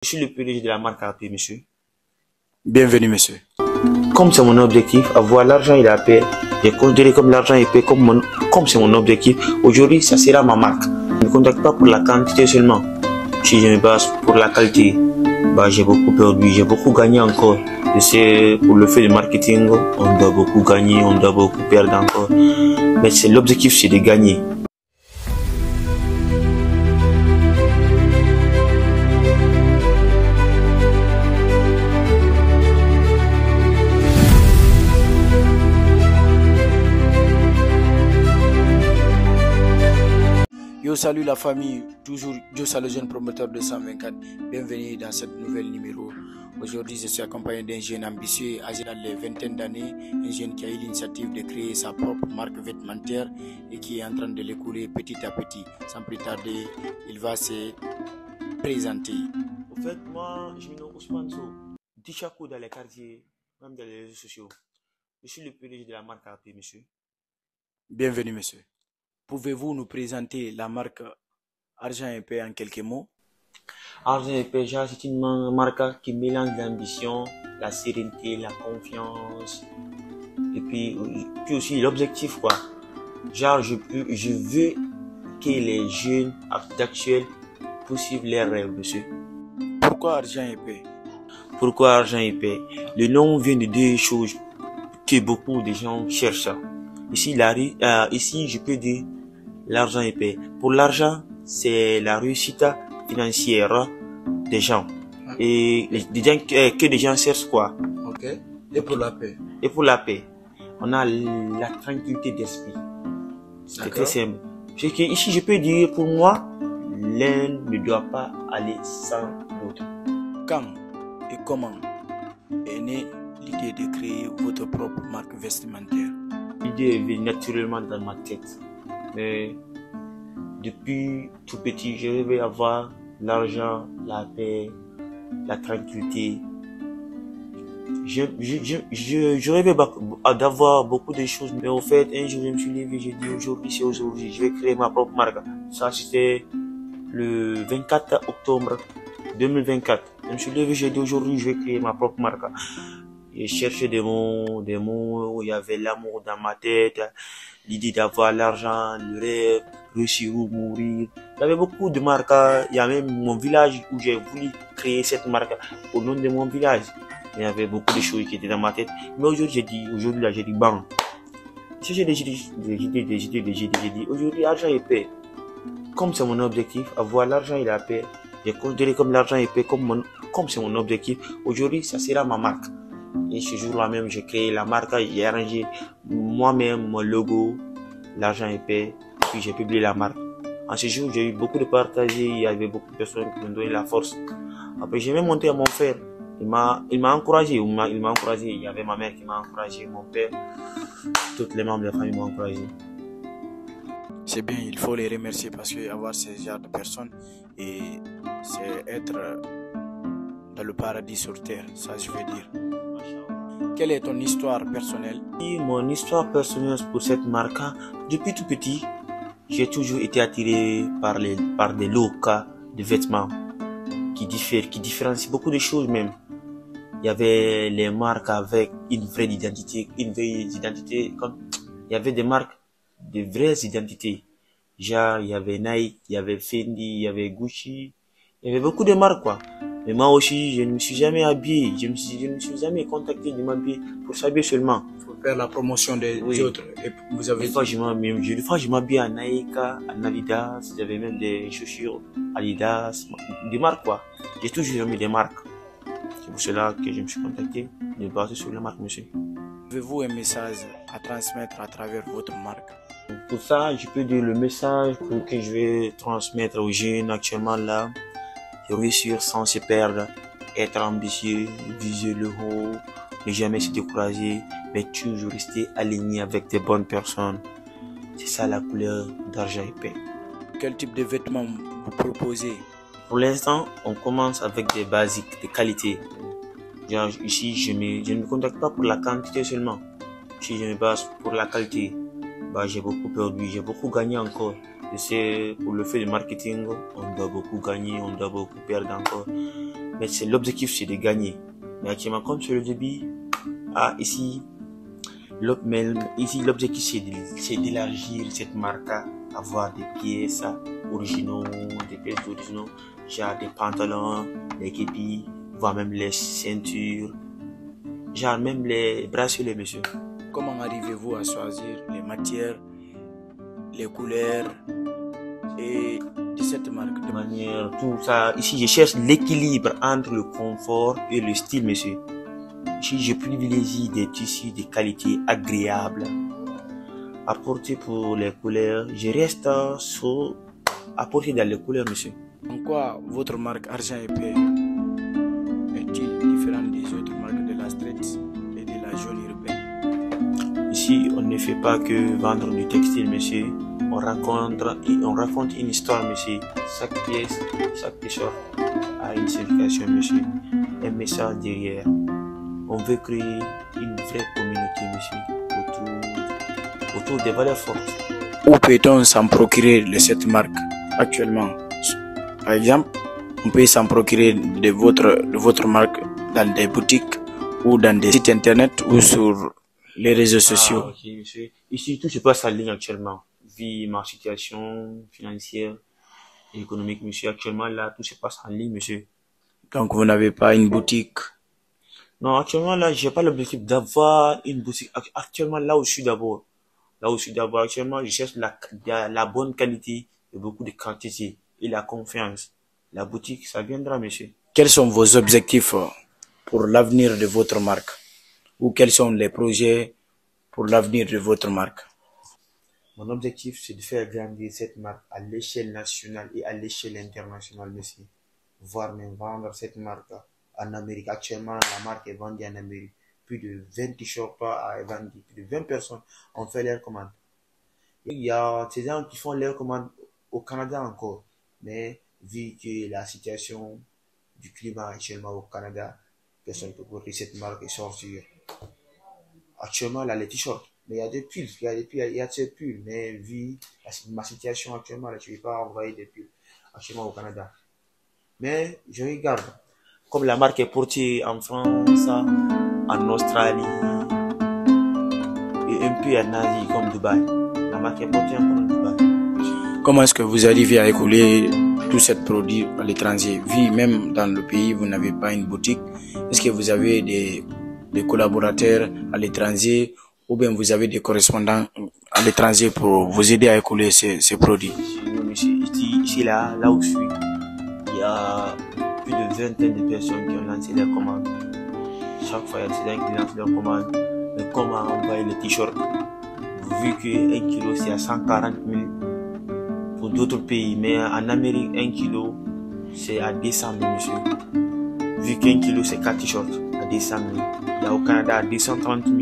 Je suis le PDG de la marque AP, monsieur. Bienvenue, monsieur. Comme c'est mon objectif, avoir l'argent et la paix, j'ai considéré comme l'argent et paix comme c'est mon objectif. Aujourd'hui, ça sera ma marque. Je ne contacte pas pour la quantité seulement. Si je me base pour la qualité, j'ai beaucoup perdu, j'ai beaucoup gagné encore. Je sais, pour le fait de marketing, on doit beaucoup gagner, on doit beaucoup perdre encore. Mais c'est l'objectif, c'est de gagner. Yo, salut la famille, toujours Yo, le jeune promoteur de 124. Bienvenue dans cette nouvelle numéro. Aujourd'hui, je suis accompagné d'un jeune ambitieux, âgé dans les vingtaines d'années, un jeune qui a eu l'initiative de créer sa propre marque vêtementaire et qui est en train de l'écouler petit à petit. Sans plus tarder, il va se présenter. En fait, moi, je suis Ousmane Sow, Dichakou dans les quartiers, même dans les réseaux sociaux. Je suis le PDG de la marque AP, monsieur. Bienvenue, monsieur. Pouvez-vous nous présenter la marque Argent et Paix en quelques mots? Argent et Paix, c'est une marque qui mélange l'ambition, la sérénité, la confiance, et puis aussi l'objectif, quoi. Genre, je veux que les jeunes actuels poursuivent leurs rêves, monsieur. Pourquoi Argent et Paix? Pourquoi Argent et Paix? Le nom vient de deux choses que beaucoup de gens cherchent. Ici, je peux dire l'argent et paix. Pour l'argent, c'est la réussite financière des gens. Et que des gens cherchent quoi? Ok. Et pour la paix? Et pour la paix, on a la tranquillité d'esprit. C'est très simple. C'est que ici, je peux dire pour moi, l'un ne doit pas aller sans l'autre. Quand et comment est née l'idée de créer votre propre marque vestimentaire? L'idée est venue naturellement dans ma tête. Mais depuis tout petit, je rêvais avoir l'argent, la paix, la tranquillité. Je rêvais d'avoir beaucoup de choses. Mais au fait, un jour, je me suis levé, j'ai dit aujourd'hui, c'est aujourd'hui, je vais créer ma propre marque. Ça, c'était le 24 octobre 2024. Je me suis levé, j'ai dit aujourd'hui, je vais créer ma propre marque. J'ai cherché des mots où il y avait l'amour dans ma tête, l'idée d'avoir l'argent, le rêve, réussir ou mourir. Il y avait beaucoup de marques. Il y a même mon village où j'ai voulu créer cette marque au nom de mon village. Il y avait beaucoup de choses qui étaient dans ma tête. Mais aujourd'hui, j'ai dit, bon. Si j'ai des idées, aujourd'hui, argent et paix. Comme c'est mon objectif, avoir l'argent et la paix, j'ai considéré comme l'argent et paix comme c'est mon objectif. Aujourd'hui, ça sera ma marque. Et ce jour-là même, j'ai créé la marque, j'ai arrangé moi-même mon logo, l'argent et paix, et puis j'ai publié la marque. En ce jour, j'ai eu beaucoup de partagés, il y avait beaucoup de personnes qui m'ont donné la force. Après, j'ai même monté à mon frère. Il m'a encouragé, il y avait ma mère qui m'a encouragé, mon père, tous les membres de la famille m'ont encouragé. C'est bien, il faut les remercier parce que avoir ce genre de personnes, et c'est être dans le paradis sur terre, ça je veux dire. Quelle est ton histoire personnelle? Mon histoire personnelle pour cette marque, depuis tout petit, j'ai toujours été attiré par des looks de vêtements qui différencient beaucoup de choses même. Il y avait les marques avec une vraie identité, il y avait des marques de vraies identités. Genre, il y avait Nike, il y avait Fendi, il y avait Gucci, il y avait beaucoup de marques quoi. Mais moi aussi, je ne me suis jamais habillé, je ne me suis jamais contacté de m'habiller pour s'habiller seulement. Pour faire la promotion des autres. Et vous avez des fois, je m'habille à Nike, à Adidas, j'avais même des chaussures Adidas, des marques quoi. J'ai toujours mis des marques. C'est pour cela que je me suis contacté de baser sur la marque, monsieur. Avez-vous un message à transmettre à travers votre marque? Pour ça, je peux dire le message que je vais transmettre aux jeunes actuellement là. Réussir sans se perdre, être ambitieux, viser le haut, ne jamais se décourager, mais toujours rester aligné avec des bonnes personnes. C'est ça la couleur d'argent et paix. Quel type de vêtements vous proposez? Pour l'instant, on commence avec des basiques, de qualité. Genre ici, je ne me contacte pas pour la quantité seulement. Si je me base pour la qualité, j'ai beaucoup perdu, j'ai beaucoup gagné encore. Je sais, pour le fait de marketing, on doit beaucoup gagner, on doit beaucoup perdre encore. Mais l'objectif, c'est de gagner. Mais actuellement, comme sur le débit, ici, l'objectif, c'est d'élargir cette marque, avoir des pièces originaux, genre des pantalons, des képis, voire même les ceintures, genre même les bracelets, monsieur. Comment arrivez-vous à choisir les matières, les couleurs et de cette marque? De manière, tout ça, ici, je cherche l'équilibre entre le confort et le style, monsieur. Ici, je privilégie des tissus de qualité agréable à porter pour les couleurs. Je reste à porter dans les couleurs, monsieur. En quoi votre marque Argent et Paix est-il différente des autres marques de la street et de la zone urbaine? Ici, on ne fait pas que vendre du textile, monsieur. On raconte une histoire, monsieur. Chaque pièce, chaque t-shirt a une signification, monsieur. Un message derrière. On veut créer une vraie communauté, monsieur, autour des valeurs fortes. Où peut-on s'en procurer de cette marque actuellement? Par exemple, on peut s'en procurer de votre marque dans des boutiques ou dans des sites internet ou sur les réseaux sociaux. Ok, monsieur. Ici, tout se passe en ligne actuellement. Vu ma situation financière et économique, monsieur, actuellement, là, tout se passe en ligne, monsieur. Donc, vous n'avez pas une boutique? Non, actuellement, là, j'ai pas l'objectif d'avoir une boutique. Actuellement, là où je suis d'abord. Actuellement, je cherche la bonne qualité et beaucoup de quantité et la confiance. La boutique, ça viendra, monsieur. Quels sont vos objectifs pour l'avenir de votre marque? Ou quels sont les projets pour l'avenir de votre marque? Mon objectif, c'est de faire grandir cette marque à l'échelle nationale et à l'échelle internationale, monsieur. Voire même vendre cette marque en Amérique. Actuellement, la marque est vendue en Amérique. Plus de 20 t-shirts à vendre. Plus de 20 personnes ont fait leurs commandes. Il y a ces gens qui font leurs commandes au Canada encore. Mais vu que la situation du climat actuellement au Canada, personne ne peut porter cette marque et sortir. Actuellement, là, les t-shirts. Mais il y a des pulls, il y a des pulls. Mais vu ma situation actuellement, là, je ne vais pas envoyer des pulls actuellement au Canada. Mais je regarde. Comme la marque est portée en France, en Australie et un peu en Asie comme Dubaï. La marque est portée en Dubaï. Comment est-ce que vous arrivez à écouler tous ces produits à l'étranger? Vu même dans le pays, vous n'avez pas une boutique. Est-ce que vous avez des collaborateurs à l'étranger ou bien vous avez des correspondants à l'étranger pour vous aider à écouler ces produits? Ici, là où je suis, il y a plus de vingtaine de personnes qui ont lancé leurs commandes. Chaque fois, il y a des gens qui lancent leurs commandes. Mais comment envoyer les t-shirts? Vu que 1 kilo c'est à 140 000 pour d'autres pays, mais en Amérique, 1 kilo c'est à 200 000, monsieur. Vu qu'1 kilo c'est 4 t-shirts à 200 000. Il y a au Canada à 230 000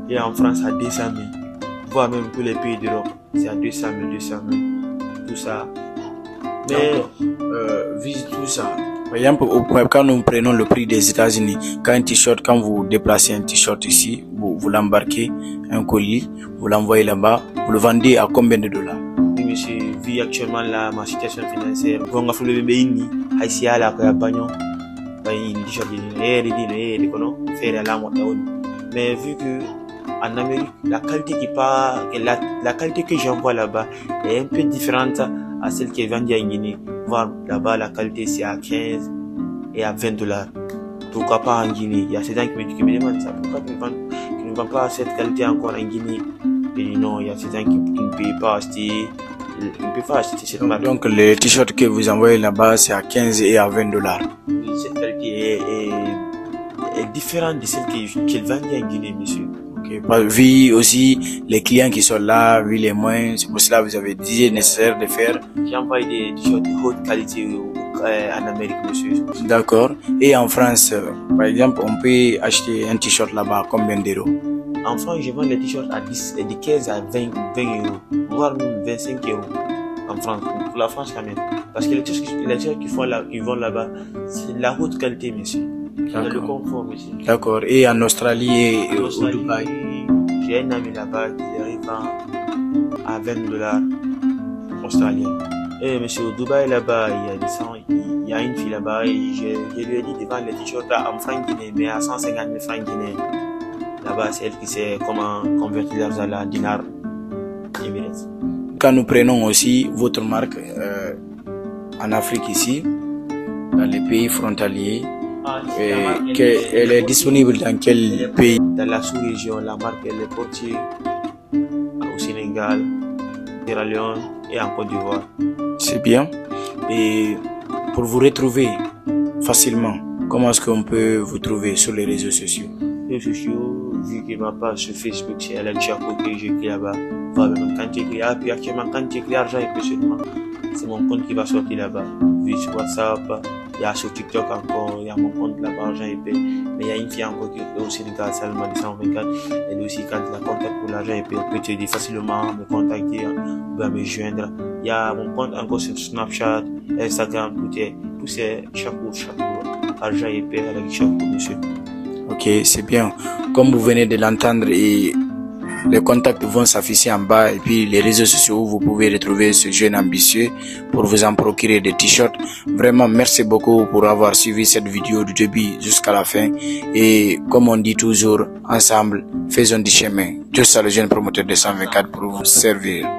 et en France à 200 000. Voire même tous les pays d'Europe, c'est à 200 000, tout ça. Mais, vu tout ça, par exemple, quand nous prenons le prix des États-Unis, quand vous déplacez un t-shirt ici, vous l'embarquez, un colis, vous l'envoyez là-bas, vous le vendez à combien de dollars? Oui, monsieur, vu actuellement là, ma situation financière, on a fait le bébé, ici à la Bagnon, mais vu que en Amérique, la qualité que j'envoie là-bas est un peu différente à celle qui est vendue en Guinée. Voir là-bas, la qualité c'est à 15 et à 20 dollars. Pourquoi pas en Guinée? Il y a ces gens qui me demandent ça. Pourquoi tu ne vends pas cette qualité encore en Guinée? Et non, il y a ces gens qui ne payent pas acheter. Ils ne peuvent pas acheter cette marque. Donc les t-shirts que vous envoyez là-bas, c'est à 15 et à 20 dollars. Oui, cette qualité est différente de celle qu'ils vendent en Guinée, monsieur. Vu aussi les clients qui sont là, vu les moyens, c'est pour cela que vous avez dit nécessaire de faire. J'envoie des t-shirts de haute qualité en Amérique, monsieur. D'accord. Et en France, par exemple, on peut acheter un t-shirt là-bas combien d'euros? En France, je vends les t-shirts de 15 à 20 euros, voire même 25 euros. En France, pour la France quand même. Parce que les t-shirts qu'ils vont là-bas, c'est de la haute qualité, monsieur. Le confort, monsieur. D'accord. Et en Australie et au Dubaï? J'ai un ami là-bas qui les revend à 20 dollars australiens. Et monsieur, au Dubaï là-bas, il y a une fille là-bas et je lui ai dit de vendre les t-shirts en francs guinéens, mais à 150 000 francs guinéens. Là-bas, c'est elle qui sait comment convertir l'argent à dinar Emirates. Quand nous prenons aussi votre marque en Afrique ici, dans les pays frontaliers, elle est disponible dans quel pays? Dans la sous-région, la marque elle est portée au Sénégal, Sierra Leone et en Côte d'Ivoire. C'est bien. Et pour vous retrouver facilement, comment est-ce qu'on peut vous trouver sur les réseaux sociaux? Les réseaux sociaux, vu que ma page sur Facebook, c'est Alex Chaco que j'écris là-bas. Quand j'écris, puis actuellement, quand j'écris argent et peu seulement, c'est mon compte qui va sortir là-bas. Vu sur WhatsApp, il y a sur TikTok encore, il y a mon compte là-bas, argent et peu. Mais il y a une fille encore qui est au Sénégal, Salma 224. Elle aussi, quand elle a contact pour l'argent et peu, elle peut t'aider facilement, me contacter, ou me joindre. Il y a mon compte encore sur Snapchat, Instagram, tout c'est chaque jour, argent et peu, Alex Chaco, monsieur. Ok, c'est bien. Comme vous venez de l'entendre, et les contacts vont s'afficher en bas et puis les réseaux sociaux où vous pouvez retrouver ce jeune ambitieux pour vous en procurer des t-shirts. Vraiment, merci beaucoup pour avoir suivi cette vidéo du début jusqu'à la fin. Et comme on dit toujours, ensemble, faisons du chemin. Dieu soit le jeune promoteur de 124 pour vous servir.